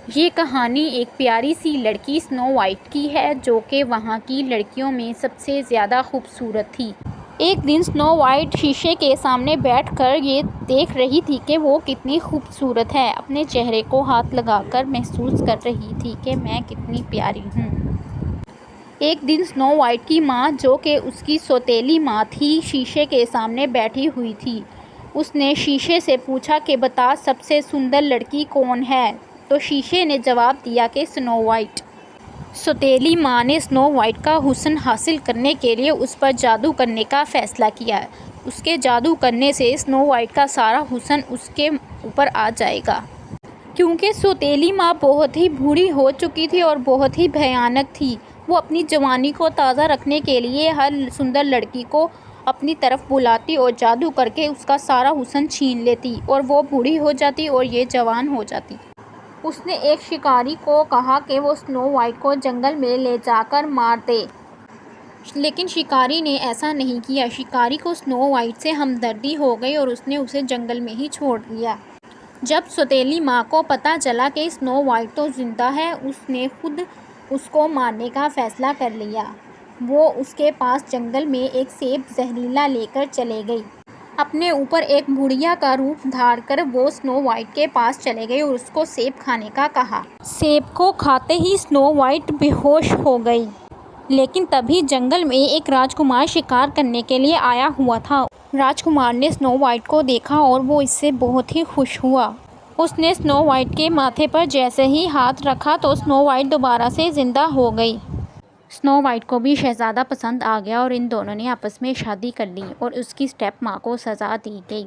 ये कहानी एक प्यारी सी लड़की स्नो वाइट की है, जो कि वहाँ की लड़कियों में सबसे ज़्यादा खूबसूरत थी। एक दिन स्नो वाइट शीशे के सामने बैठकर ये देख रही थी कि वो कितनी खूबसूरत है। अपने चेहरे को हाथ लगाकर महसूस कर रही थी कि मैं कितनी प्यारी हूँ। एक दिन स्नो वाइट की माँ, जो कि उसकी सौतेली माँ थी, शीशे के सामने बैठी हुई थी। उसने शीशे से पूछा कि बता, सबसे सुंदर लड़की कौन है? तो शीशे ने जवाब दिया कि स्नो वाइट। सौतेली माँ ने स्नो वाइट का हुस्न हासिल करने के लिए उस पर जादू करने का फ़ैसला किया। उसके जादू करने से स्नो वाइट का सारा हुस्न उसके ऊपर आ जाएगा। क्योंकि सौतेली माँ बहुत ही बूढ़ी हो चुकी थी और बहुत ही भयानक थी। वो अपनी जवानी को ताज़ा रखने के लिए हर सुंदर लड़की को अपनी तरफ बुलाती और जादू करके उसका सारा हुस्न छीन लेती, और वो बूढ़ी हो जाती और ये जवान हो जाती। उसने एक शिकारी को कहा कि वो स्नो वाइट को जंगल में ले जाकर मार दे, लेकिन शिकारी ने ऐसा नहीं किया। शिकारी को स्नो वाइट से हमदर्दी हो गई और उसने उसे जंगल में ही छोड़ दिया। जब सौतेली माँ को पता चला कि स्नो वाइट तो जिंदा है, उसने खुद उसको मारने का फ़ैसला कर लिया। वो उसके पास जंगल में एक सेब जहरीला लेकर चले गई। अपने ऊपर एक बुढ़िया का रूप धार कर वो स्नो वाइट के पास चले गई और उसको सेब खाने का कहा। सेब को खाते ही स्नो वाइट बेहोश हो गई। लेकिन तभी जंगल में एक राजकुमार शिकार करने के लिए आया हुआ था। राजकुमार ने स्नो वाइट को देखा और वो इससे बहुत ही खुश हुआ। उसने स्नो वाइट के माथे पर जैसे ही हाथ रखा तो स्नो वाइट दोबारा से जिंदा हो गई। स्नो वाइट को भी शहज़ादा पसंद आ गया और इन दोनों ने आपस में शादी कर ली और उसकी स्टेप माँ को सज़ा दी गई।